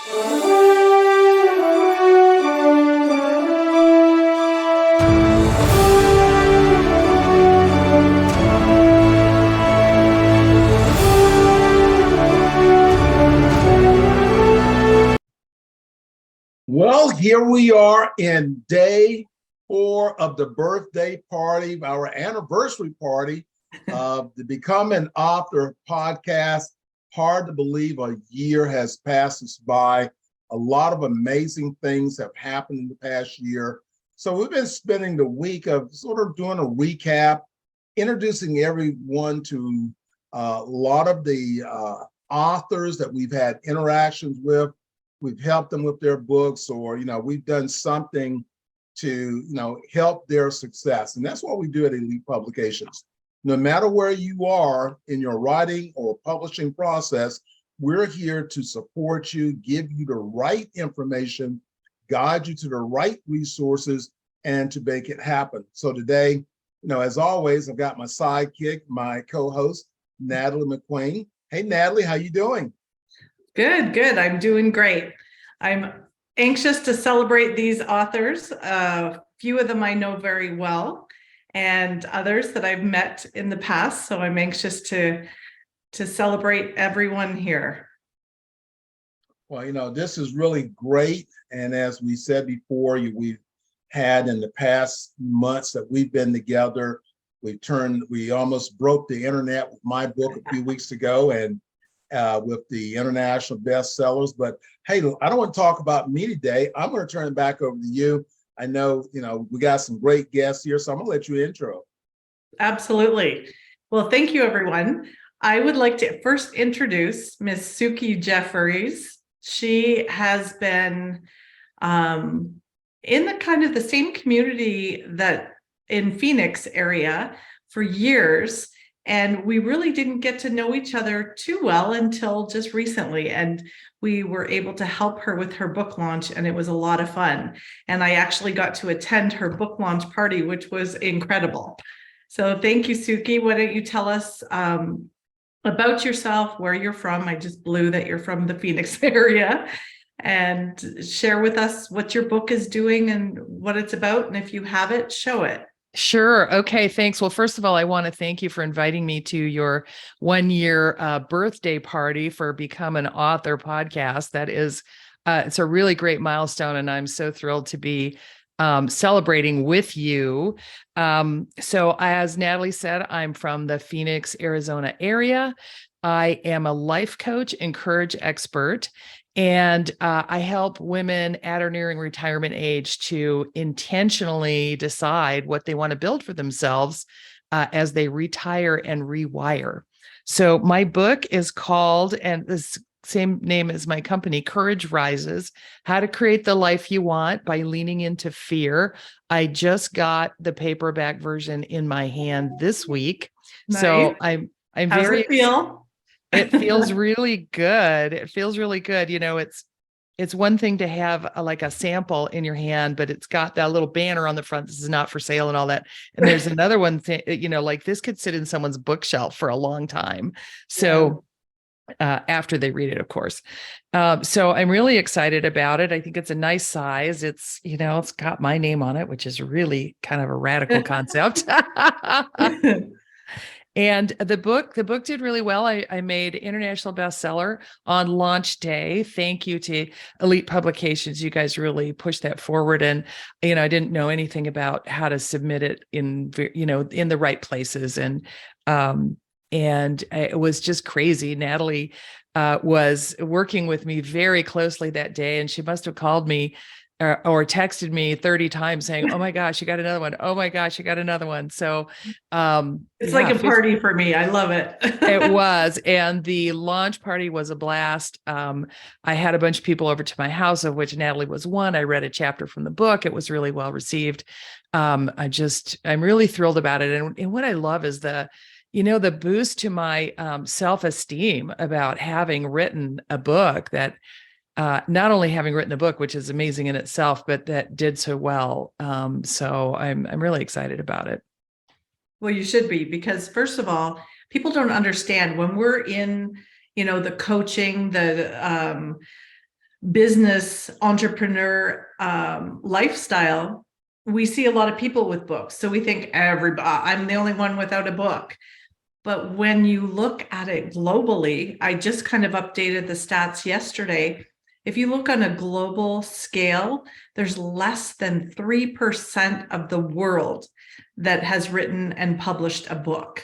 Well, here we are in day 4 of the birthday party, our anniversary party of the Become an Author podcast. Hard to believe a year has passed us by. A lot of amazing things have happened in the past year. So we've been spending the week of sort of doing a recap, introducing everyone to a lot of the authors that we've had interactions with. We've helped them with their books, or, we've done something to, help their success. And that's what we do at Elite Publications. No matter where you are in your writing or publishing process, we're here to support you, give you the right information, guide you to the right resources, and to make it happen. So today, as always, I've got my sidekick, my co-host, Natalie McQueen. Hey, Natalie, how you doing? Good. I'm doing great. I'm anxious to celebrate these authors. A few of them I know very well, and others that I've met in the past. So I'm anxious to celebrate everyone here. Well, this is really great. And as we said before, we've had in the past months that we've been together, we almost broke the internet with my book a few weeks ago, and with the international bestsellers. But hey, I don't want to talk about me today. I'm going to turn it back over to you. I know, we got some great guests here, so I'm going to let you intro. Absolutely. Well, thank you, everyone. I would like to first introduce Miss Suki Jefferies. She has been in the kind of the same community that in Phoenix area for years. And we really didn't get to know each other too well until just recently. And we were able to help her with her book launch, and it was a lot of fun. And I actually got to attend her book launch party, which was incredible. So thank you, Suki. Why don't you tell us about yourself, where you're from? I just blew that you're from the Phoenix area, and share with us what your book is doing and what it's about. And if you have it, show it. Sure. Okay. Thanks. Well, first of all, I want to thank you for inviting me to your 1-year birthday party for Become an Author podcast. That is, it's a really great milestone, and I'm so thrilled to be celebrating with you. So as Natalie said, I'm from the Phoenix, Arizona area. I am a life coach and courage expert. And I help women at or nearing retirement age to intentionally decide what they want to build for themselves as they retire and rewire. So my book is called, and this same name as my company, Courage Rises: How to Create the Life You Want by Leaning into Fear. I just got the paperback version in my hand this week. Nice. So I'm How's very it feel? It feels really good. It feels really good. It's one thing to have like a sample in your hand, but it's got that little banner on the front. This is not for sale and all that. And there's another one thing, like this could sit in someone's bookshelf for a long time. So after they read it, of course. So I'm really excited about it. I think it's a nice size. It's, it's got my name on it, which is really kind of a radical concept. And the book did really well. I made international bestseller on launch day. Thank you to Elite Publications. You guys really pushed that forward. And, I didn't know anything about how to submit it in the right places. And it was just crazy. Natalie was working with me very closely that day, and she must have called me or texted me 30 times saying, "Oh my gosh, you got another one. Oh my gosh, you got another one." So it's like a party for me. I love it. It was. And the launch party was a blast. I had a bunch of people over to my house, of which Natalie was one. I read a chapter from the book. It was really well received. I'm really thrilled about it. And what I love is the boost to my self-esteem about having written a book that not only having written a book, which is amazing in itself, but that did so well. So I'm really excited about it. Well, you should be, because first of all, people don't understand when we're in, the coaching, the business entrepreneur lifestyle, we see a lot of people with books. So we think I'm the only one without a book. But when you look at it globally, I just kind of updated the stats yesterday. If you look on a global scale, there's less than 3% of the world that has written and published a book.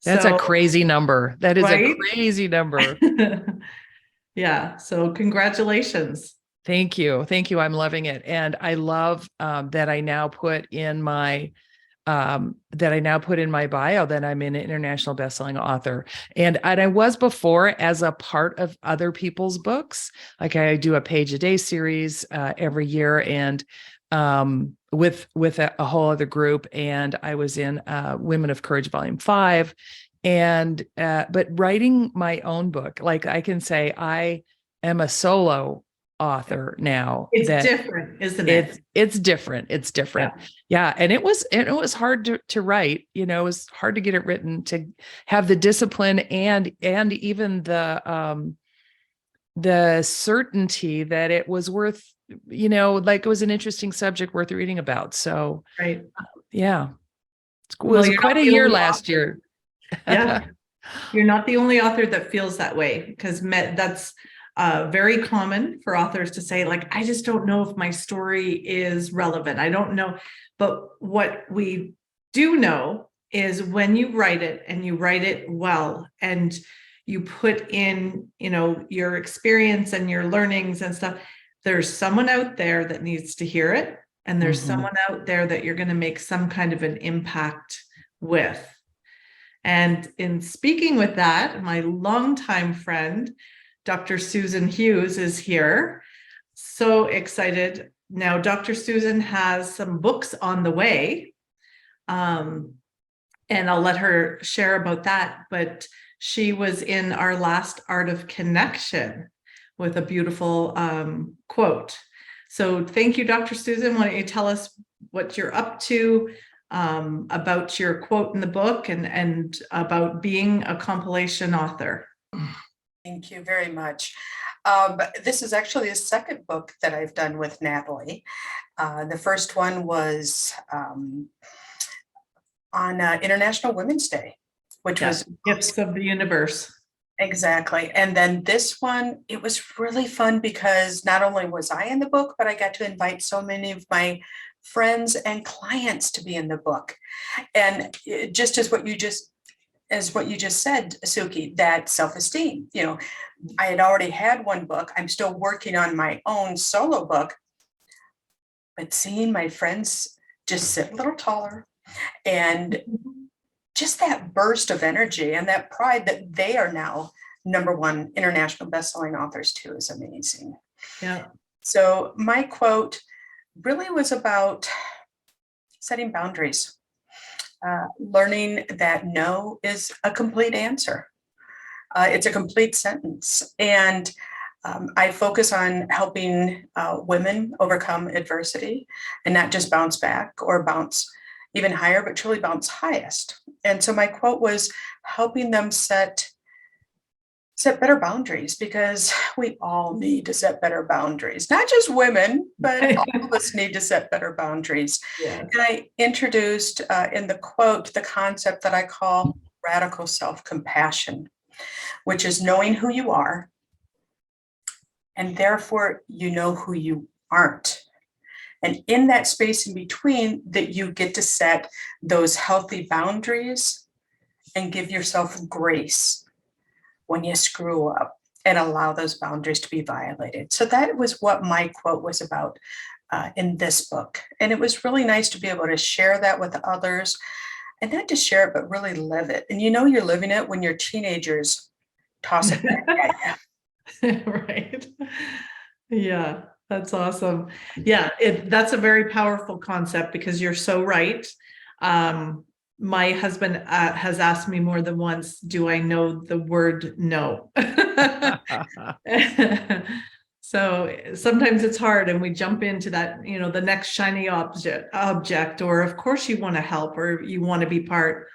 That's a crazy number. That is right? a crazy number. Yeah. So congratulations. Thank you. Thank you. I'm loving it. And I love that I now put in my bio that I'm an international bestselling author. And I was before as a part of other people's books. Like I do a page a day series every year, and with a whole other group. And I was in Women of Courage Volume 5. And but writing my own book, like I can say I am a solo author now. It's different, isn't it? It's different. It's different. Yeah. And it was hard to write, it was hard to get it written, to have the discipline and even the certainty that it was worth, like it was an interesting subject worth reading about. So, right. Yeah. It was quite a year last year. Yeah. You're not the only author that feels that way, because that's very common for authors to say, like, I just don't know if my story is relevant. I don't know. But what we do know is when you write it and you write it well, and you put in, your experience and your learnings and stuff, there's someone out there that needs to hear it. And there's someone out there that you're going to make some kind of an impact with. And in speaking with that, my longtime friend, Dr. Susan Hughes, is here. So excited. Now, Dr. Susan has some books on the way. And I'll let her share about that. But she was in our last Art of Connection with a beautiful quote. So thank you, Dr. Susan. Why don't you tell us what you're up to, about your quote in the book, and about being a compilation author. Thank you very much. This is actually the second book that I've done with Natalie. The first one was on International Women's Day, which was Gifts of the Universe. Exactly. And then this one, it was really fun because not only was I in the book, but I got to invite so many of my friends and clients to be in the book. And just as what you just said, Suki, that self-esteem, I had already had one book. I'm still working on my own solo book, but seeing my friends just sit a little taller, and just that burst of energy and that pride that they are now #1 international bestselling authors too is amazing. Yeah. So my quote really was about setting boundaries, learning that no is a complete answer. It's a complete sentence. And I focus on helping women overcome adversity and not just bounce back or bounce even higher, but truly bounce highest. And so my quote was helping them set better boundaries, because we all need to set better boundaries, not just women, but all of us need to set better boundaries. Yeah. And I introduced in the quote the concept that I call radical self-compassion, which is knowing who you are, and therefore you know who you aren't. And in that space in between, that you get to set those healthy boundaries and give yourself grace when you screw up, and allow those boundaries to be violated. So that was what my quote was about in this book. And it was really nice to be able to share that with others, and not just share it, but really live it. And you're living it when your teenagers toss it back at you. Right. Yeah, that's awesome. Yeah, that's a very powerful concept, because you're so right. My husband has asked me more than once, do I know the word no? So sometimes it's hard, and we jump into that, the next shiny object, or of course you want to help, or you want to be part,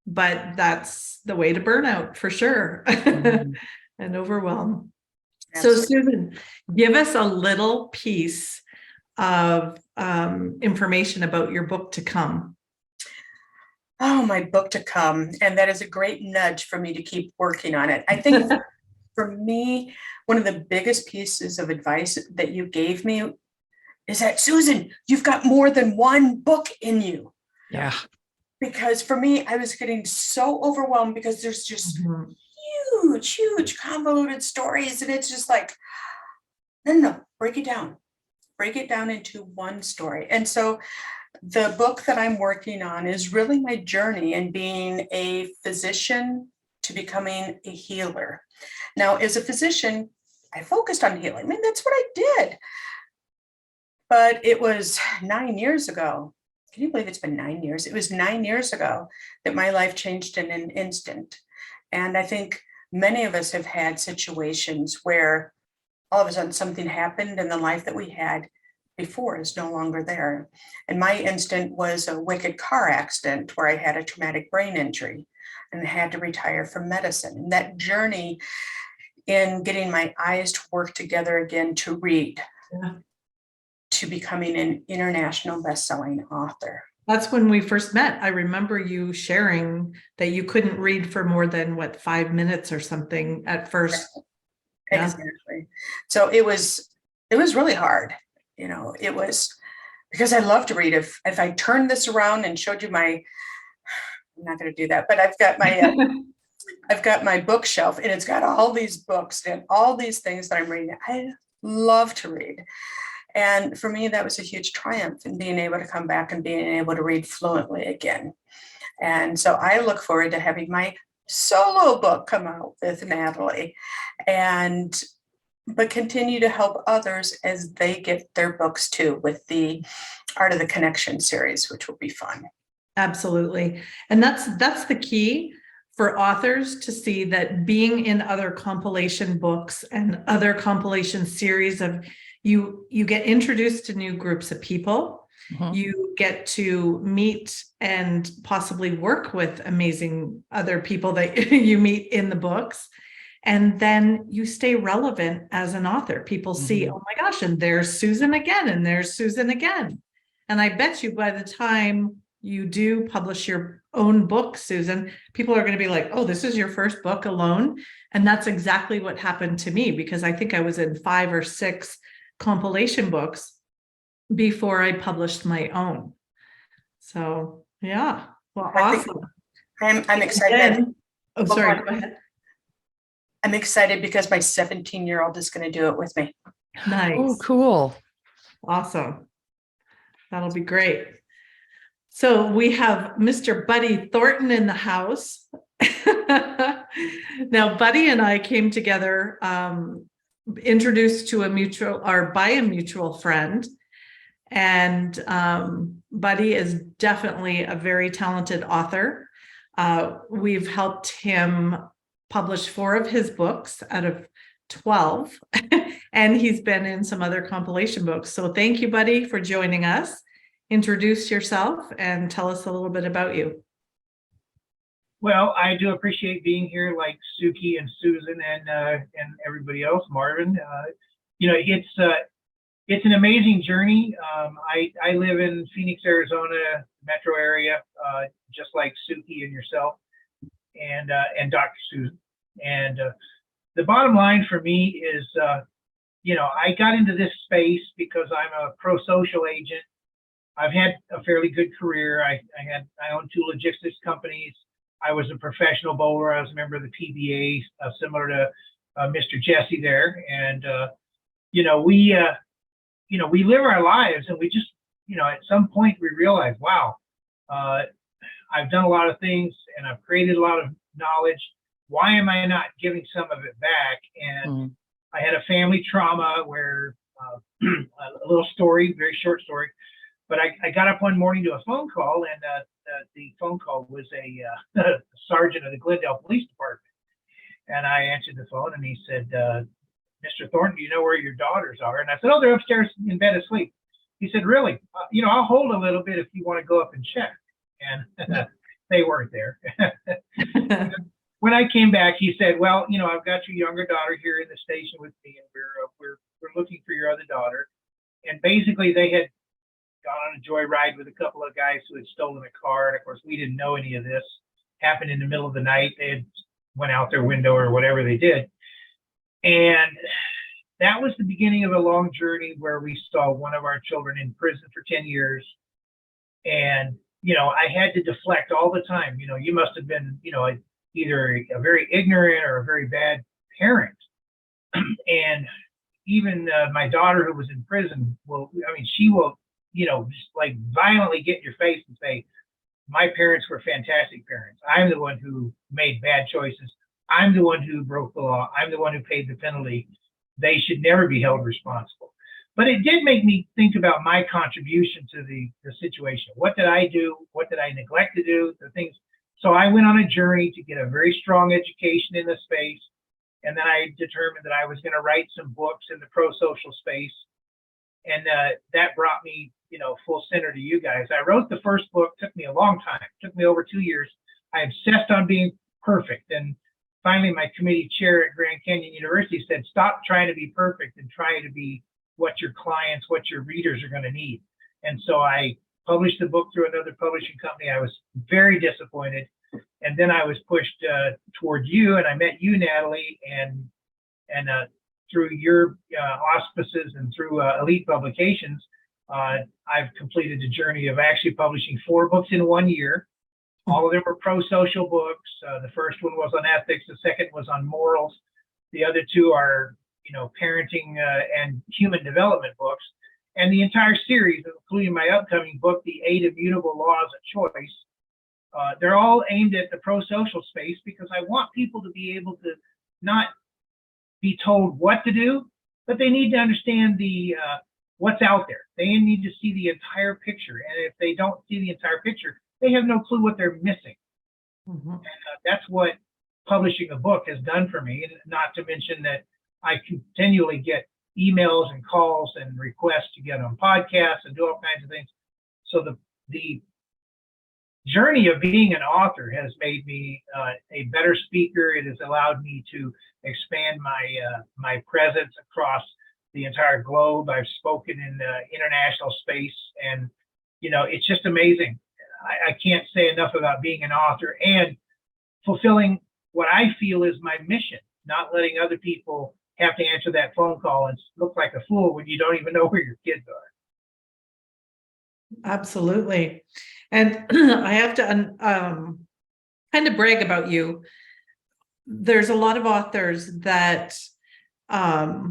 but that's the way to burnout for sure. And overwhelm. So Absolutely. Susan, give us a little piece of information about your book to come. Oh, my book to come. And that is a great nudge for me to keep working on it. I think for me, one of the biggest pieces of advice that you gave me is that, Susan, you've got more than one book in you. Yeah. Because for me, I was getting so overwhelmed because there's just Mhm. huge, convoluted stories. And it's just like, no, break it down. Break it down into one story. And so the book that I'm working on is really my journey in being a physician to becoming a healer. Now, as a physician, I focused on healing. I mean, that's what I did. But it was 9 years ago. Can you believe it's been 9 years? It was 9 years ago that my life changed in an instant. And I think many of us have had situations where all of a sudden something happened and the life that we had before is no longer there. And my instant was a wicked car accident where I had a traumatic brain injury and had to retire from medicine. And that journey in getting my eyes to work together again to read, Yeah. to becoming an international best-selling author. That's when we first met. I remember you sharing that you couldn't read for more than 5 minutes or something at first. Yeah. Exactly. So it was really hard. It was because I love to read. If I turned this around and showed you I'm not going to do that, but I've got my bookshelf and it's got all these books and all these things that I'm reading. I love to read. And for me, that was a huge triumph in being able to come back and being able to read fluently again. And so I look forward to having my solo book come out with Natalie but continue to help others as they get their books too with the Art of the Connection series, which will be fun. Absolutely. And that's the key for authors to see, that being in other compilation books and other compilation series of you get introduced to new groups of people. Mhm. You get to meet and possibly work with amazing other people that you meet in the books. And then you stay relevant as an author. People see, oh my gosh, and there's Susan again, and there's Susan again. And I bet you by the time you do publish your own book, Susan, people are going to be like, oh, this is your first book alone. And that's exactly what happened to me, because I think I was in 5 or 6 compilation books before I published my own. So yeah, well, awesome. I'm excited. Oh, sorry, go ahead. I'm excited because my 17-year-old is going to do it with me. Nice. Oh, cool. Awesome. That'll be great. So we have Mr. Buddy Thornton in the house. Now, Buddy and I came together, introduced to by a mutual friend. And Buddy is definitely a very talented author. We've helped him publish 4 of his books out of 12, and he's been in some other compilation books. So thank you, Buddy, for joining us. Introduce yourself and tell us a little bit about you. Well, I do appreciate being here, like Suki and Susan and everybody else, Marvin. It's an amazing journey. I live in Phoenix, Arizona metro area, just like Suki and yourself, and Dr. Susan. And the bottom line for me is, I got into this space because I'm a pro-social agent. I've had a fairly good career. I owned 2 logistics companies. I was a professional bowler. I was a member of the PBA, similar to Mr. Jessie there. And we live our lives, and we just, at some point we realize, wow, I've done a lot of things and I've created a lot of knowledge. Why am I not giving some of it back? And I had a family trauma where a little story, very short story, but I got up one morning to a phone call, and the phone call was a sergeant of the Glendale Police Department. And I answered the phone, and he said, Mr. Thornton, do you know where your daughters are? And I said, oh, they're upstairs in bed asleep. He said, really? I'll hold a little bit if you want to go up and check. And they weren't there. when I came back, he said, well, I've got your younger daughter here in the station with me, and we're looking for your other daughter. And basically they had gone on a joyride with a couple of guys who had stolen a car. And of course, we didn't know any of this. Happened in the middle of the night. They had went out their window or whatever they did. And that was the beginning of a long journey where we saw one of our children in prison for 10 years. And, I had to deflect all the time. You must have been, either a very ignorant or a very bad parent. And even my daughter who was in prison she will, just like violently get in your face and say, my parents were fantastic parents. I'm the one who made bad choices. I'm the one who broke the law. I'm the one who paid the penalty. They should never be held responsible. But it did make me think about my contribution to the situation. What did I do? What did I neglect to do? The things. So I went on a journey to get a very strong education in the space. And then I determined that I was going to write some books in the pro-social space. And that brought me, full center to you guys. I wrote the first book, took me a long time, took me over 2 years. I obsessed on being perfect. And finally, my committee chair at Grand Canyon University said, stop trying to be perfect and try to be what your clients, what your readers are going to need. And so I published the book through another publishing company. I was very disappointed. And then I was pushed toward you, and I met you, Natalie, and through your auspices and through Elite Publications, I've completed the journey of actually publishing 4 books in 1 year. All of them were pro-social books. The first one was on ethics. The second was on morals. The other 2 are, parenting and human development books. And the entire series, including my upcoming book, The 8 Immutable Laws of Choice, they're all aimed at the pro-social space because I want people to be able to not be told what to do, but they need to understand the what's out there. They need to see the entire picture. And if they don't see the entire picture, they have no clue what they're missing. Mhm. And that's what publishing a book has done for me. And not to mention that I continually get emails and calls and requests to get on podcasts and do all kinds of things. So the journey of being an author has made me a better speaker. It has allowed me to expand my presence across the entire globe. I've spoken in international space, and it's just amazing. I can't say enough about being an author and fulfilling what I feel is my mission, not letting other people have to answer that phone call and look like a fool when you don't even know where your kids are. Absolutely. And I have to kind of brag about you. There's a lot of authors that I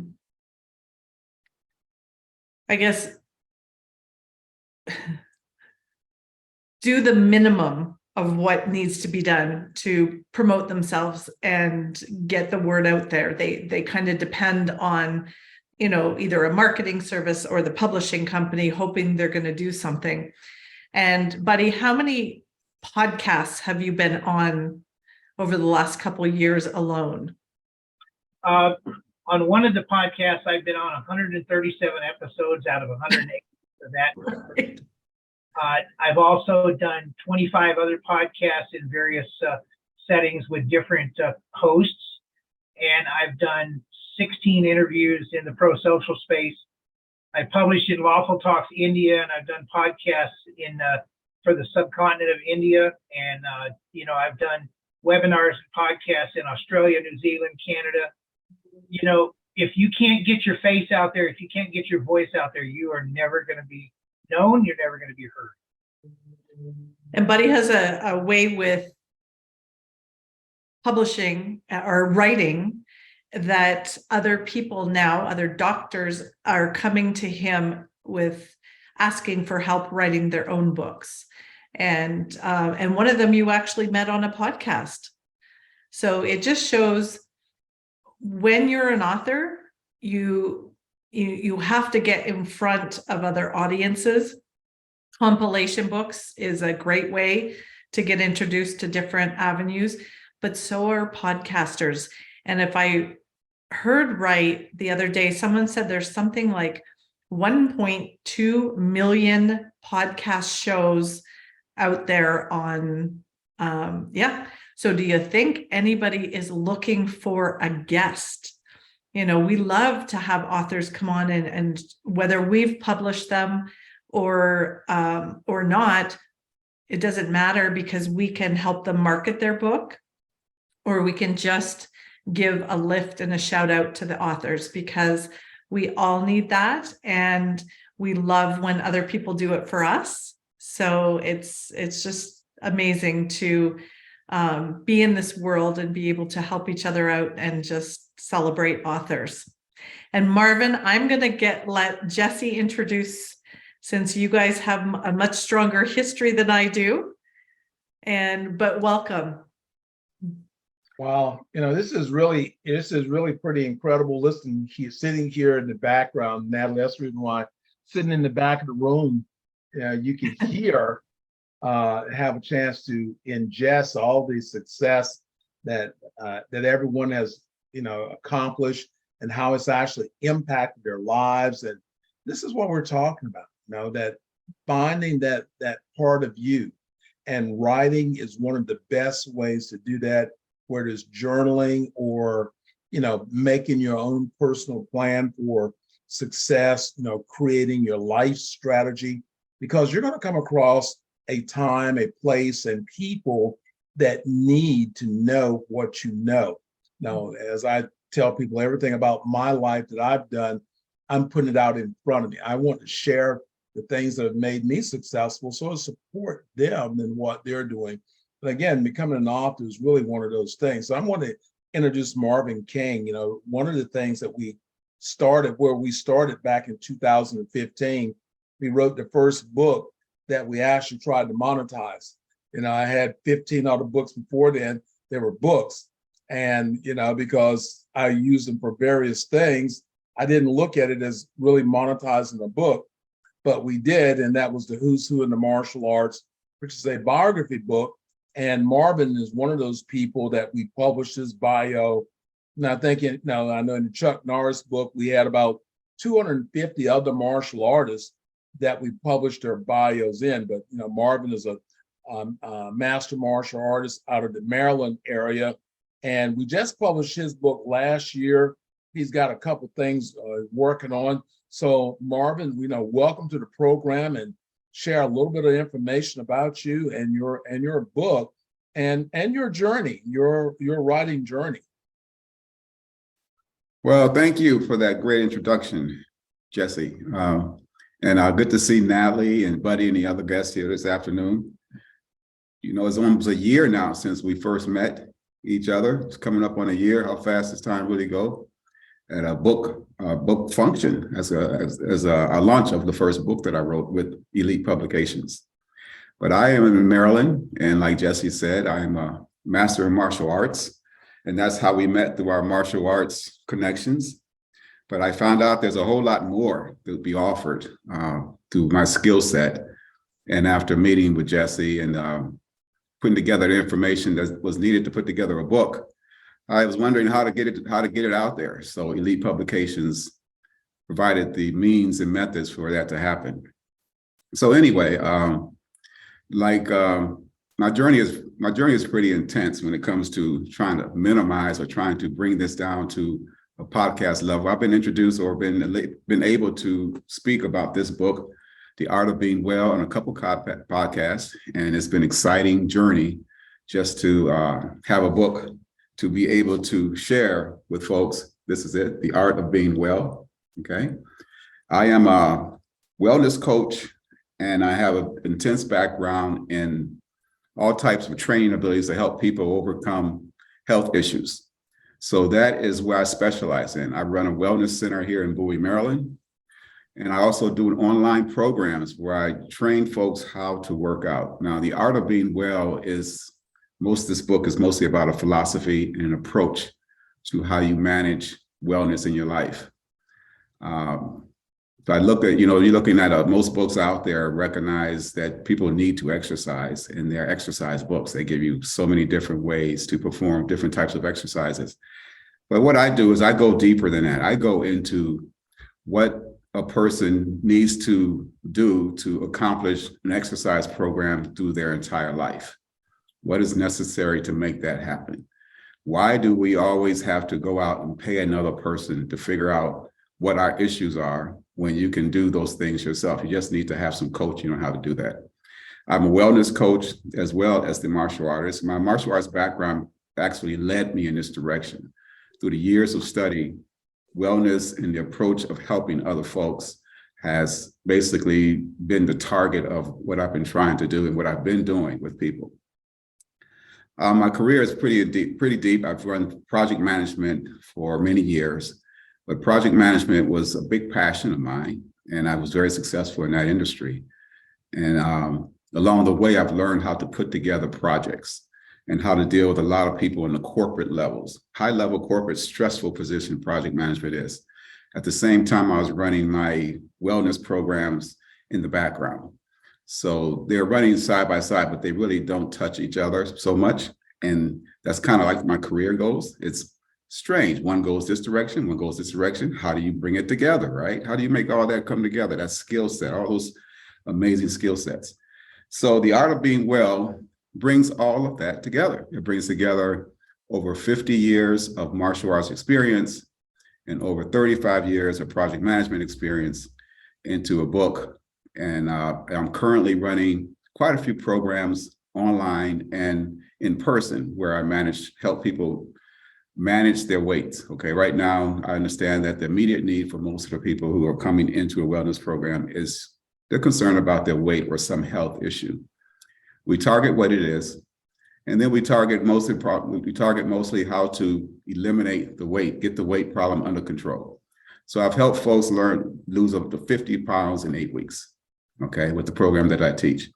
guess do the minimum of what needs to be done to promote themselves and get the word out there. They kind of depend on, either a marketing service or the publishing company, hoping they're going to do something. And Buddy, how many podcasts have you been on over the last couple of years alone? On one of the podcasts, I've been on 137 episodes out of 108 for that. Right. I've also done 25 other podcasts in various settings with different hosts, and I've done 16 interviews in the pro-social space. I published in Lawful Talks India, and I've done podcasts for the subcontinent of India, and I've done webinars and podcasts in Australia, New Zealand, Canada. If you can't get your face out there, if you can't get your voice out there, you are never going to be known. You're never going to be heard. And Buddy has a way with publishing or writing that other people now, other doctors are coming to him with asking for help writing their own books. And one of them you actually met on a podcast. So it just shows when you're an author, you have to get in front of other audiences. Compilation books is a great way to get introduced to different avenues, but so are podcasters. And if I heard right the other day, someone said there's something like 1.2 million podcast shows out there on, So do you think anybody is looking for a guest? You know, we love to have authors come on and whether we've published them or not, it doesn't matter, because we can help them market their book, or we can just give a lift and a shout out to the authors, because we all need that. And we love when other people do it for us. So it's just amazing to be in this world and be able to help each other out and just celebrate authors. And Marvin, I'm going to let Jessie introduce, since you guys have a much stronger history than I do. But welcome. Wow, this is really pretty incredible. Listen, he's sitting here in the background, Natalie. That's the reason why, sitting in the back of the room, you can hear, have a chance to ingest all the success that everyone has, accomplished, and how it's actually impacted their lives. And this is what we're talking about. That finding that part of you, and writing is one of the best ways to do that, whether it's journaling or, making your own personal plan for success, creating your life strategy, because you're going to come across a time, a place, and people that need to know what you know. Now, as I tell people, everything about my life that I've done, I'm putting it out in front of me. I want to share the things that have made me successful, so to support them in what they're doing. But again, becoming an author is really one of those things. So I want to introduce Marvin King. One of the things that we started back in 2015, we wrote the first book that we actually tried to monetize. I had 15 other books before then. They were books. And, because I used them for various things, I didn't look at it as really monetizing a book, but we did. And that was the Who's Who in the Martial Arts, which is a biography book. And Marvin is one of those people that we published his bio. And I know in the Chuck Norris book, we had about 250 other martial artists that we published their bios in. But, Marvin is a master martial artist out of the Maryland area. And we just published his book last year. He's got a couple things working on. So Marvin, welcome to the program, and share a little bit of information about you and your book and your journey, your writing journey. Well, thank you for that great introduction, Jessie. And good to see Natalie and Buddy and the other guests here this afternoon. It's almost a year now since we first met each other. It's coming up on a year. How fast does time really go? At a book function as a launch of the first book that I wrote with Elite Publications. But I am in Maryland, and like Jessie said, I am a master in martial arts, and that's how we met, through our martial arts connections. But I found out there's a whole lot more to be offered through my skill set. And after meeting with Jessie and putting together the information that was needed to put together a book, I was wondering how to get it out there. So Elite Publications provided the means and methods for that to happen. So anyway, my journey is pretty intense when it comes to trying to minimize or trying to bring this down to a podcast level. I've been introduced or been able to speak about this book, The Art of Being Well, on a couple podcasts, and it's been an exciting journey just to have a book to be able to share with folks. This is it, The Art of Being Well. Okay. I am a wellness coach, and I have an intense background in all types of training abilities to help people overcome health issues. So that is where I specialize in. I run a wellness center here in Bowen, Maryland. And I also do online programs where I train folks how to work out. Now, The Art of Being Well this book is mostly about a philosophy and an approach to how you manage wellness in your life. If I look at, you're looking at most books out there recognize that people need to exercise. In their exercise books, they give you so many different ways to perform different types of exercises. But what I do is I go deeper than that. I go into what a person needs to do to accomplish an exercise program through their entire life. What is necessary to make that happen? Why do we always have to go out and pay another person to figure out what our issues are when you can do those things yourself? You just need to have some coaching on how to do that. I'm a wellness coach as well as the martial artist. My martial arts background actually led me in this direction. Through the years of study, wellness and the approach of helping other folks has basically been the target of what I've been trying to do and what I've been doing with people. My career is pretty deep. I've run project management for many years, but project management was a big passion of mine, and I was very successful in that industry. And along the way, I've learned how to put together projects and how to deal with a lot of people in the corporate levels, high-level corporate, stressful position project management is. At the same time, I was running my wellness programs in the background. So they're running side by side, but they really don't touch each other so much. And that's kind of like my career goes. It's strange. One goes this direction, one goes this direction. How do you bring it together, right? How do you make all that come together? That skill set, all those amazing skill sets. So the art of being well brings all of that together. It brings together over 50 years of martial arts experience and over 35 years of project management experience into a book. And I'm currently running quite a few programs online and in person where I help people manage their weight. Okay, right now, I understand that the immediate need for most of the people who are coming into a wellness program is they're concerned about their weight or some health issue. We target what it is, and then we target mostly how to eliminate the weight, get the weight problem under control. So I've helped folks lose up to 50 pounds in 8 weeks, okay, with the program that I teach.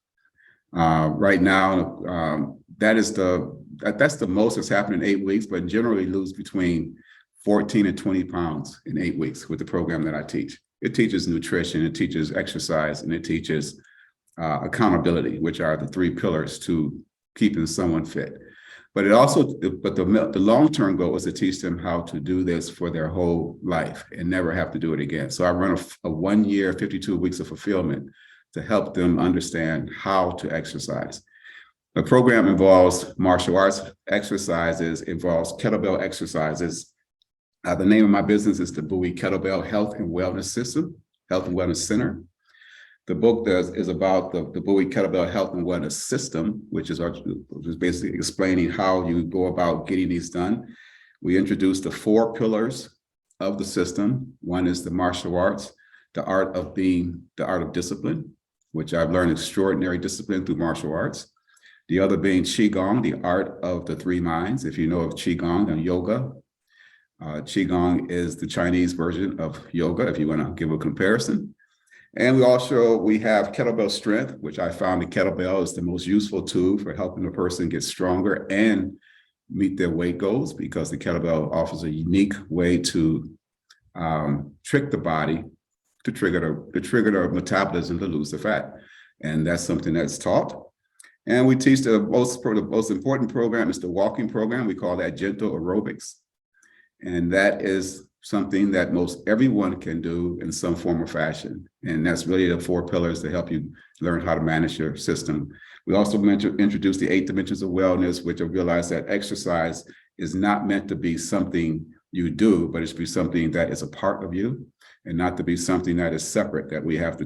Right now, that's the most that's happened in 8 weeks, but generally lose between 14 and 20 pounds in 8 weeks with the program that I teach. It teaches nutrition, it teaches exercise, and it teaches accountability, which are the 3 pillars to keeping someone fit. But the long-term goal is to teach them how to do this for their whole life and never have to do it again. So I run a 1 year, 52 weeks of fulfillment to help them understand how to exercise. The program involves martial arts exercises, involves kettlebell exercises. The name of my business is the Bowie Kettlebell Health and Wellness System, Health and Wellness Center. The book is about the Bowie Kettlebell Health and Wellness System, which is basically explaining how you go about getting these done. We introduced the 4 pillars of the system. One is the martial arts, the art of discipline, which I've learned extraordinary discipline through martial arts. The other being Qigong, the art of the 3 minds. If you know of Qigong and yoga, Qigong is the Chinese version of yoga, if you want to give a comparison. And we have kettlebell strength, which I found the kettlebell is the most useful tool for helping a person get stronger and meet their weight goals, because the kettlebell offers a unique way to trick the body to trigger the metabolism to lose the fat. And that's something that's taught. And we teach the most important program is the walking program. We call that gentle aerobics. And that is something that most everyone can do in some form or fashion. And that's really the 4 pillars to help you learn how to manage your system. We also introduced the 8 dimensions of wellness, which I realized that exercise is not meant to be something you do, but it should be something that is a part of you, and not to be something that is separate, that we have to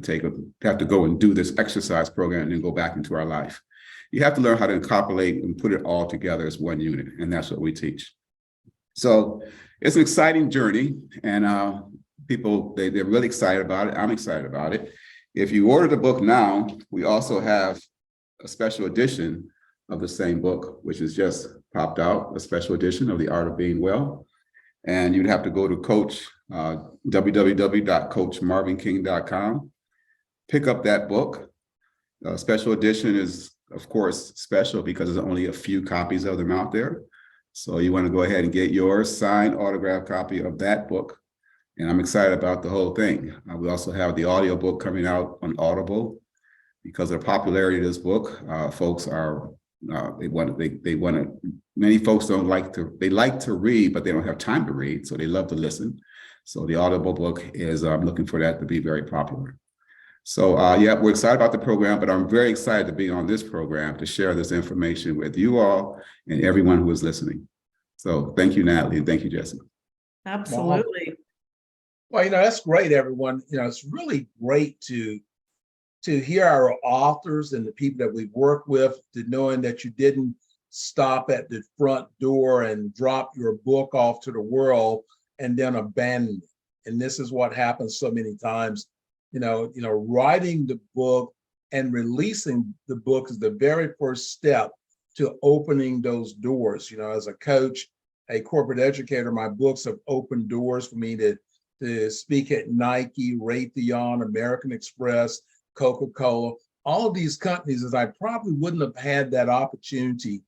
go and do this exercise program and then go back into our life. You have to learn how to incorporate and put it all together as one unit, and that's what we teach. So it's an exciting journey, and people, they're really excited about it. I'm excited about it. If you order the book now, we also have a special edition of the same book, which has just popped out, a special edition of The Art of Being Well. And you'd have to go to www.coachmarvinking.com, pick up that book. Special edition is, of course, special because there's only a few copies of them out there. So you want to go ahead and get your signed autographed copy of that book. And I'm excited about the whole thing. We also have the audio book coming out on Audible. Because of the popularity of this book, folks are, many folks like to read, but they don't have time to read. So they love to listen. So the Audible book is, I'm looking for that to be very popular. So yeah, we're excited about the program, but I'm very excited to be on this program to share this information with you all and everyone who is listening. So thank you, Natalie, and thank you, Jessie. Absolutely. Well, that's great, everyone. It's really great to hear our authors and the people that we work with, to knowing that you didn't stop at the front door and drop your book off to the world and then abandon it. And this is what happens so many times. Writing the book and releasing the book is the very first step to opening those doors. As a coach, a corporate educator, my books have opened doors for me to speak at Nike, Raytheon, American Express, Coca-Cola, all of these companies, as I probably wouldn't have had that opportunity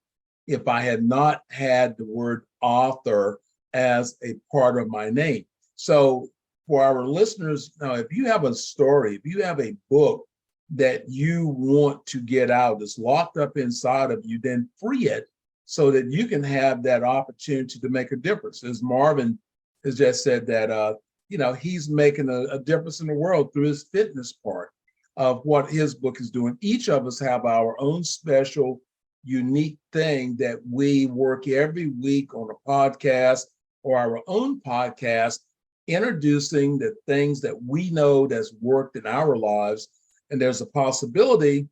if I had not had the word author as a part of my name. So for our listeners, if you have a story, if you have a book that you want to get out, that's locked up inside of you, then free it so that you can have that opportunity to make a difference. As Marvin has just said that, he's making a difference in the world through his fitness part of what his book is doing. Each of us have our own special, unique thing that we work every week on a podcast or our own podcast, introducing the things that we know that's worked in our lives. And there's a possibility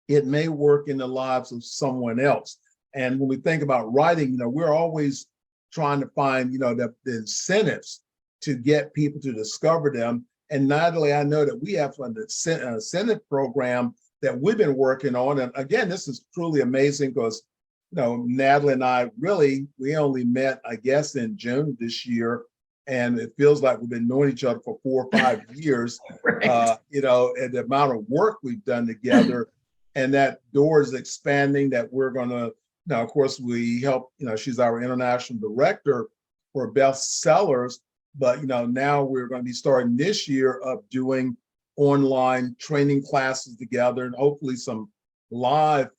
it may work in the lives of someone else. And when we think about writing, we're always trying to find, the incentives to get people to discover them. And Natalie, I know that we have an incentive program that we've been working on. And again, this is truly amazing because, Natalie and I we only met, I guess, in June this year. And it feels like we've been knowing each other for 4 or 5 years, Right. And the amount of work we've done together, and that door is expanding, that we're going to, now, of course, we help, she's our international director for bestsellers, but, now we're going to be starting this year of doing online training classes together, and hopefully some live,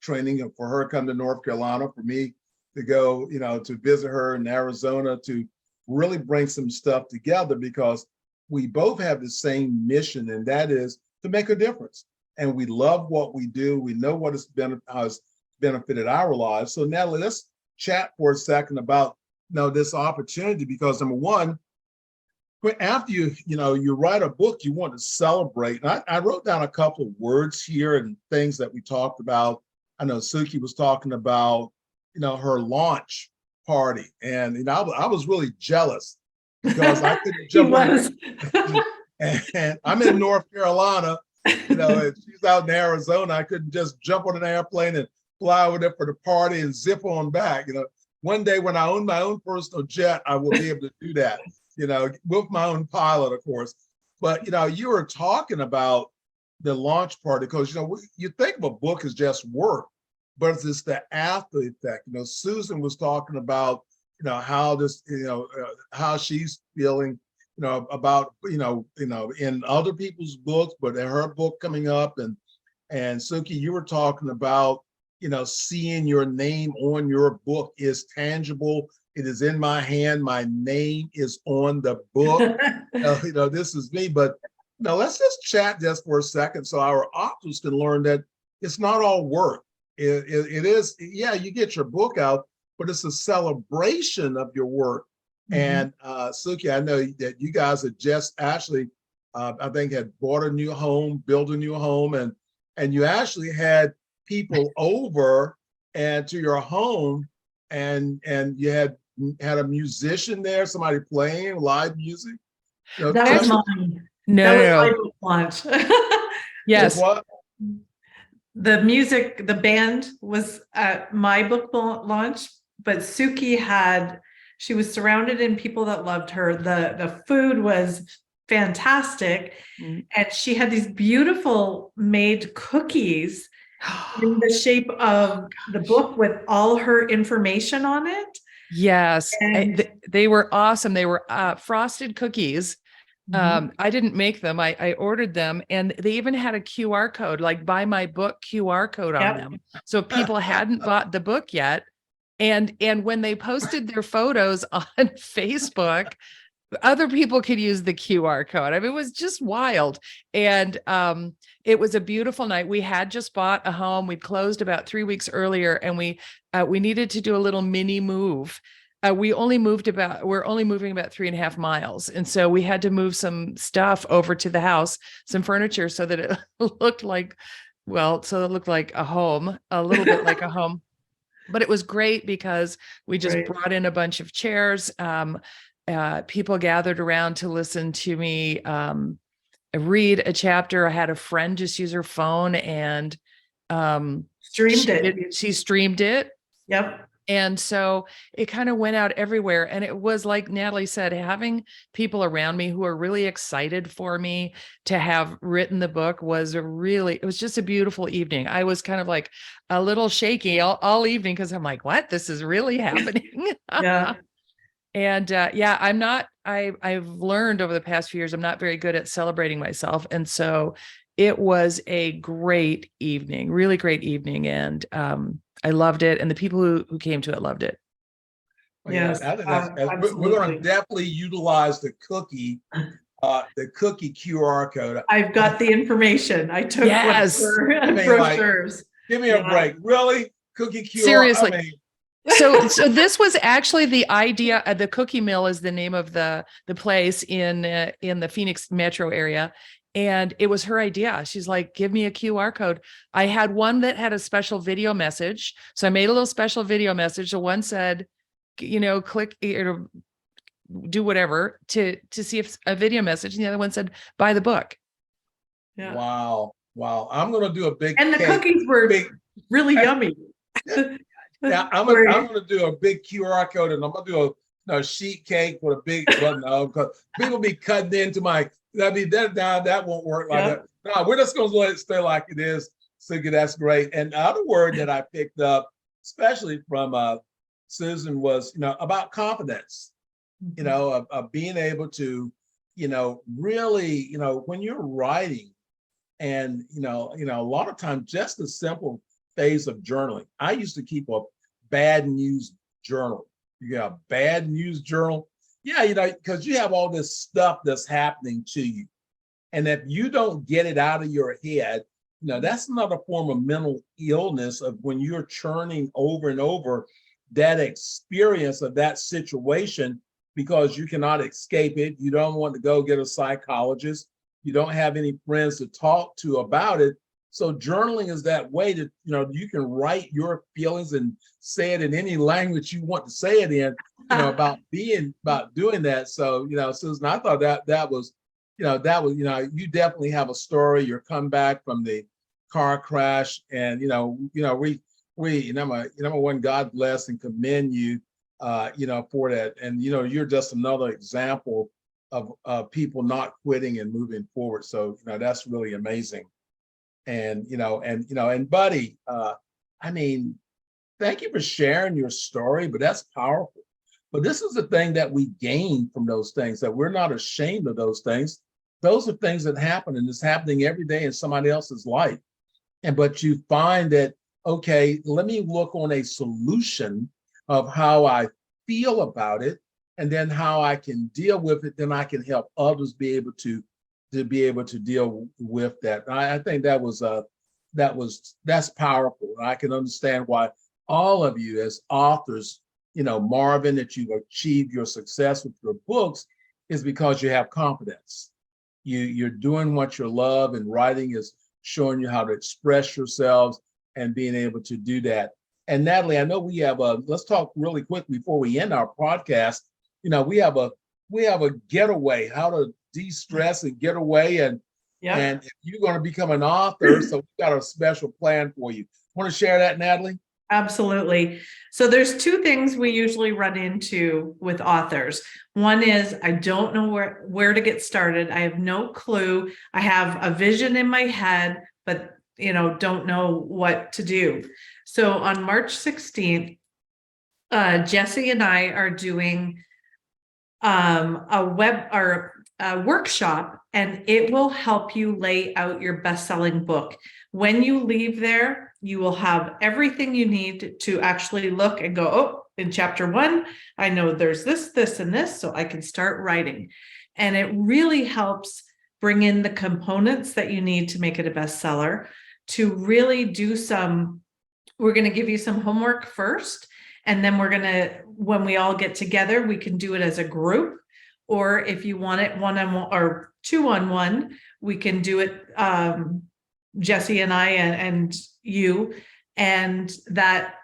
training for her come to North Carolina, for me to go, to visit her in Arizona, to really bring some stuff together, because we both have the same mission, and that is to make a difference. And we love what we do. We know what has benefited our lives. So Natalie, let's chat for a second about this opportunity, because number one, after you write a book, you want to celebrate. And I wrote down a couple of words here and things that we talked about. I know Suki was talking about her launch party, and I was really jealous because I couldn't jump on. And I'm in North Carolina, and she's out in Arizona. I couldn't just jump on an airplane and fly over there for the party and zip on back. One day when I own my own personal jet, I will be able to do that, with my own pilot, of course. But you were talking about the launch party, because you think of a book as just work, but it's the after effect. Susan was talking about how this, how she's feeling, about in other people's books, but in her book coming up, and Suki, you were talking about seeing your name on your book is tangible. It is in my hand. My name is on the book. This is me. But let's just chat just for a second, so our authors can learn that it's not all work. It is, yeah, you get your book out, but it's a celebration of your work. Mm-hmm. And Suki, I know that you guys had just actually, I think, had bought a new home, built a new home, and you actually had people over and to your home, and you had a musician there, somebody playing live music. That was mine. No. My book launch. Yes. What? The music, the band was at my book launch, but Suki she was surrounded in people that loved her. The food was fantastic. Mm-hmm. And she had these beautiful made cookies in the shape of the book with all her information on it. Yes. They were awesome. They were frosted cookies. I didn't make them. I ordered them, and they even had a QR code, like buy my book QR code on them. So if people hadn't bought the book yet, and when they posted their photos on Facebook, other people could use the QR code. I mean, it was just wild. And it was a beautiful night. We had just bought a home. We'd closed about 3 weeks earlier, and we needed to do a little mini move. We're only moving about 3.5 miles. And so we had to move some stuff over to the house, some furniture, so that it looked like, a home, a little bit like a home. But it was great because we just brought in a bunch of chairs. People gathered around to listen to me read a chapter. I had a friend just use her phone and she streamed it. Yep. And so it kind of went out everywhere. And it was like Natalie said, having people around me who are really excited for me to have written the book it was just a beautiful evening. I was kind of like a little shaky all evening because I'm like, what? This is really happening. Yeah. And I've learned over the past few years, I'm not very good at celebrating myself. And so it was a great evening, really great evening. And I loved it. And the people who came to it loved it. Yes, I think we're going to definitely utilize the cookie QR code. I've got the information. I took brochures. Give me a break. Really? Cookie QR? Seriously. So this was actually the idea. The Cookie Mill is the name of the place in the Phoenix metro area. And it was her idea. She's like, give me a QR code. I had one that had a special video message. So I made a little special video message. The one said, click or do whatever to see if a video message. And the other one said, buy the book. Yeah. Wow. I'm going to do a big and the cookies were really yummy. Yeah, I'm gonna do a big QR code, and I'm gonna do a sheet cake with a big button. Because people be cutting into my that won't work like that. No, we're just gonna let it stay like it is. Suki, that's great. And the other word that I picked up, especially from Susan, was about confidence. Of being able to, really, when you're writing, and a lot of times just a simple phase of journaling. I used to keep a bad news journal. You got a bad news journal. Yeah, because you have all this stuff that's happening to you. And if you don't get it out of your head, that's another form of mental illness of when you're churning over and over that experience of that situation because you cannot escape it. You don't want to go get a psychologist. You don't have any friends to talk to about it. So journaling is that way that, you can write your feelings and say it in any language you want to say it in, about doing that. So, Susan, I thought that was you definitely have a story. You're come back from the car crash and, we number one, God bless and commend you, for that. And, you're just another example of people not quitting and moving forward. So, that's really amazing. And Buddy, thank you for sharing your story, but that's powerful. But this is the thing that we gain from those things, that we're not ashamed of those things. Those are things that happen, and it's happening every day in somebody else's life. But you find that, okay, let me look on a solution of how I feel about it, and then how I can deal with it. Then I can help others be able to deal with that. I think that's powerful. I can understand why all of you as authors, Marvin, that you've achieved your success with your books is because you have confidence. You're doing what you love, and writing is showing you how to express yourselves and being able to do that. And Natalie, I know we have let's talk really quick before we end our podcast. We have a getaway, how to de-stress and get away, and if you're going to become an author, so we've got a special plan for you. Want to share that, Natalie? Absolutely. So there's two things we usually run into with authors. One is I don't know where to get started. I have no clue. I have a vision in my head, but don't know what to do. So on March 16th, Jessie and I are doing a workshop, and it will help you lay out your best-selling book. When you leave there, you will have everything you need to actually look and go, oh, in chapter 1, I know there's this, this, and this, so I can start writing. And it really helps bring in the components that you need to make it a bestseller, to really do we're going to give you some homework first. And then when we all get together, we can do it as a group. Or if you want it one-on-one or 2-on-1, we can do it, Jessie and I and you, and that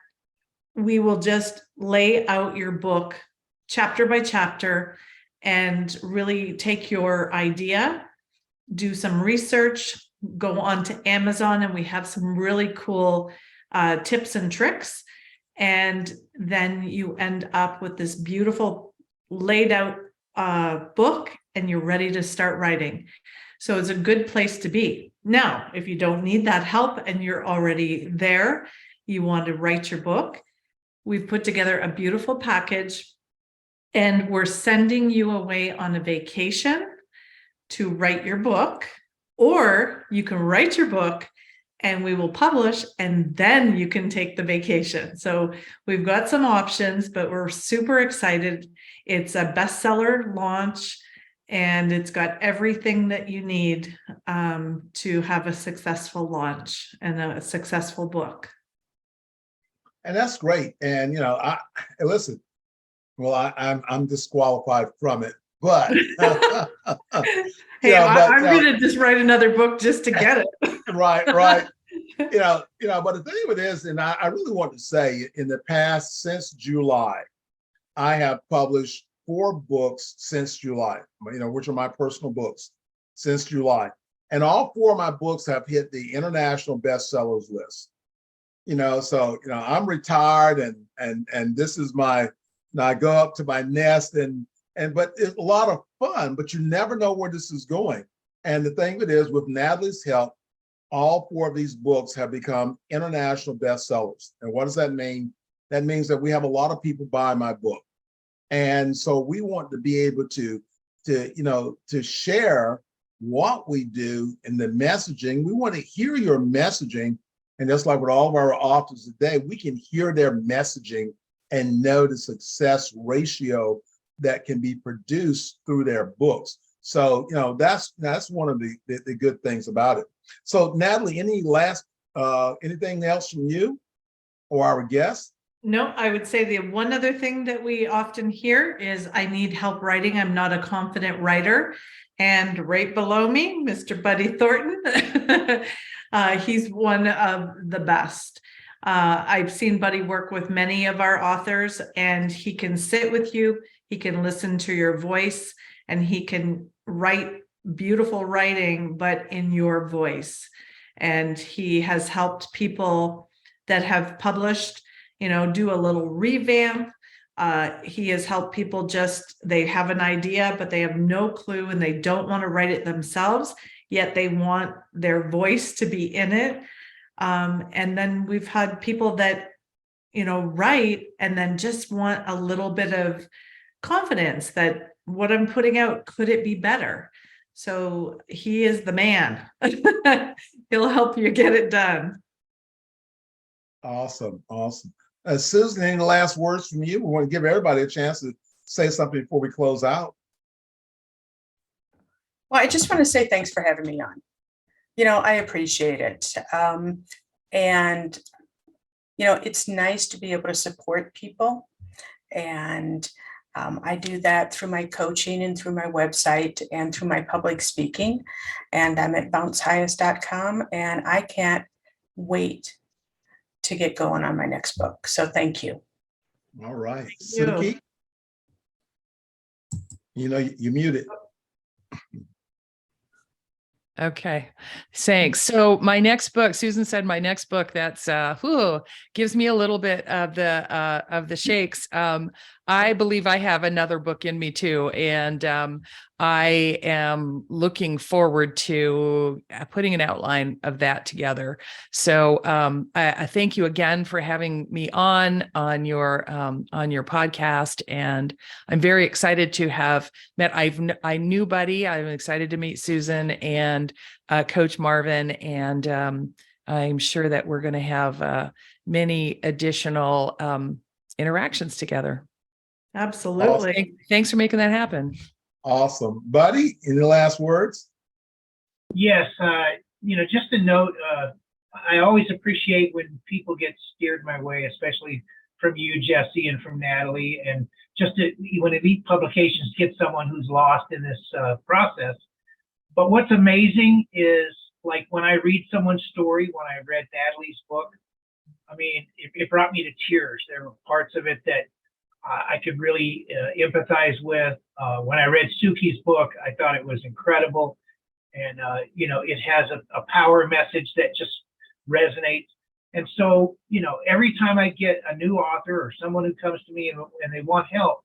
we will just lay out your book chapter by chapter and really take your idea, do some research, go on to Amazon, and we have some really cool tips and tricks. And then you end up with this beautiful laid out book, and you're ready to start writing. So it's a good place to be. Now, if you don't need that help and you're already there, you want to write your book, we've put together a beautiful package, and we're sending you away on a vacation to write your book, or you can write your book and we will publish, and then you can take the vacation. So we've got some options, but we're super excited. It's a bestseller launch, and it's got everything that you need to have a successful launch and a successful book. And that's great. And listen, well, I'm disqualified from it, but hey, I'm gonna just write another book just to get it. right. But the thing of it is, and I really want to say, in the past, since July, I have published 4 books since July, which are my personal books since July. And all 4 of my books have hit the international bestsellers list. So I'm retired, and this is I go up to my nest, but it's a lot of fun, but you never know where this is going. And the thing of it is, with Natalie's help, all 4 of these books have become international bestsellers. And what does that mean? That means that we have a lot of people buying my book. And so we want to be able to share what we do in the messaging. We want to hear your messaging. And just like with all of our authors today, we can hear their messaging and know the success ratio that can be produced through their books. So, that's one of the good things about it. So, Natalie, anything else from you or our guests? No, I would say the one other thing that we often hear is, I need help writing. I'm not a confident writer. And right below me, Mr. Buddy Thornton, he's one of the best. I've seen Buddy work with many of our authors, and he can sit with you, he can listen to your voice, and he can write beautiful writing, but in your voice. And he has helped people that have published, do a little revamp. He has helped people they have an idea, but they have no clue and they don't want to write it themselves, yet they want their voice to be in it. And then we've had people that, write and then just want a little bit of confidence that what I'm putting out, could it be better? So he is the man. He'll help you get it done. Awesome. Susan, any last words from you? We want to give everybody a chance to say something before we close out. Well, I just want to say thanks for having me on. I appreciate it. And, it's nice to be able to support people. And I do that through my coaching and through my website and through my public speaking. And I'm at bouncehighest.com, and I can't wait to get going on my next book. So thank you. All right. Suki, you muted. Okay, thanks. So my next book, Susan said my next book, that's gives me a little bit of the shakes. I believe I have another book in me too. And I am looking forward to putting an outline of that together. So I thank you again for having me on your podcast. And I'm very excited to have met. I knew Buddy. I'm excited to meet Susan and Coach Marvin. And I'm sure that we're going to have many additional interactions together. Absolutely. Thanks for making that happen. Awesome. Buddy, any last words? Yes, just a note, I always appreciate when people get steered my way, especially from you, Jessie, and from Natalie, and when Elite Publications gets someone who's lost in this process. But what's amazing is, like, when I read someone's story, when I read Natalie's book, I mean, it brought me to tears. There were parts of it that I could really empathize with. When I read Suki's book, I thought it was incredible. And, it has a power message that just resonates. And so, every time I get a new author or someone who comes to me and they want help,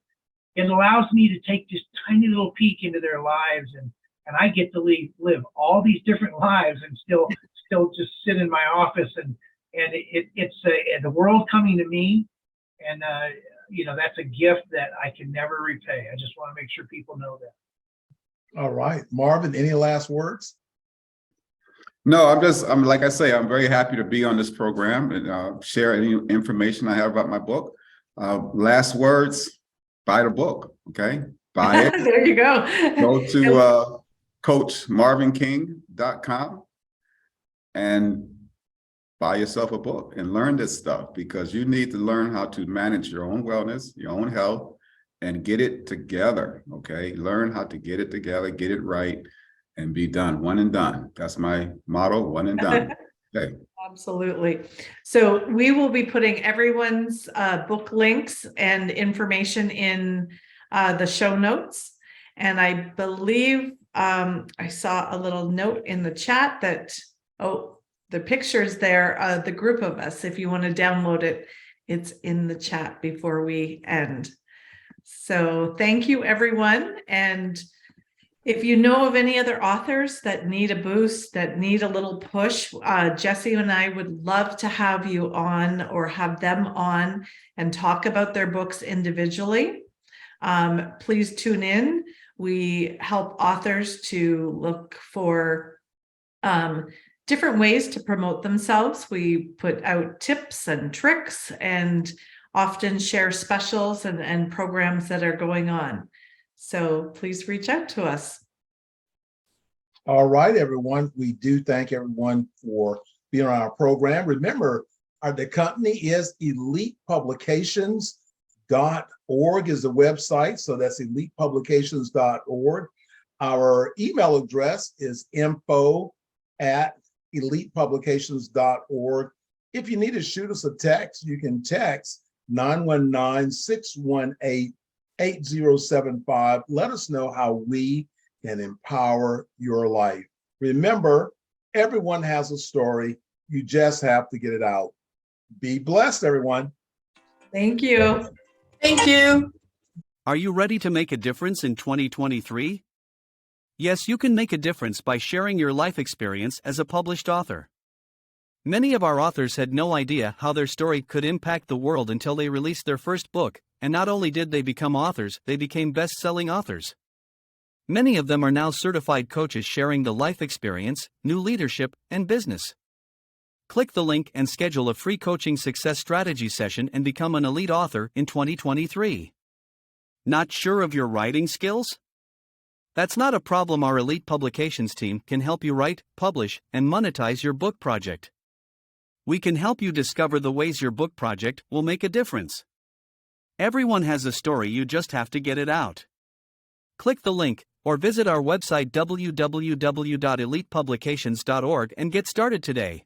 it allows me to take this tiny little peek into their lives. And I get to live all these different lives and still just sit in my office. And it's the world coming to me. And, that's a gift that I can never repay. I just want to make sure people know that. All right. Marvin, any last words? No, I'm like I say, I'm very happy to be on this program and share any information I have about my book. Last words, buy the book, okay? Buy it. There you go. Go to coachmarvinking.com and buy yourself a book and learn this stuff, because you need to learn how to manage your own wellness, your own health, and get it together, okay? Learn how to get it together, get it right, and be done. One and done. That's my motto, one and done. Okay. Absolutely. So we will be putting everyone's book links and information in the show notes. And I believe I saw a little note in the chat that, the pictures there, the group of us, if you want to download it, it's in the chat before we end. So thank you, everyone. And if you know of any other authors that need a boost, that need a little push, Jessie and I would love to have you on or have them on and talk about their books individually. Please tune in. We help authors to look for different ways to promote themselves. We put out tips and tricks and often share specials and programs that are going on. So please reach out to us. All right, everyone. We do thank everyone for being on our program. Remember, the company is elitepublications.org is the website. So that's elitepublications.org. Our email address is info@elitepublications.org. If you need to shoot us a text, you can text 919-618-8075. Let us know how we can empower your life. Remember, everyone has a story. You just have to get it out. Be blessed, everyone. Thank you. Thank you. Are you ready to make a difference in 2023? Yes, you can make a difference by sharing your life experience as a published author. Many of our authors had no idea how their story could impact the world until they released their first book, and not only did they become authors, they became best-selling authors. Many of them are now certified coaches sharing the life experience, new leadership, and business. Click the link and schedule a free coaching success strategy session and become an elite author in 2023. Not sure of your writing skills? That's not a problem. Our Elite Publications team can help you write, publish, and monetize your book project. We can help you discover the ways your book project will make a difference. Everyone has a story, you just have to get it out. Click the link or visit our website www.elitepublications.org and get started today.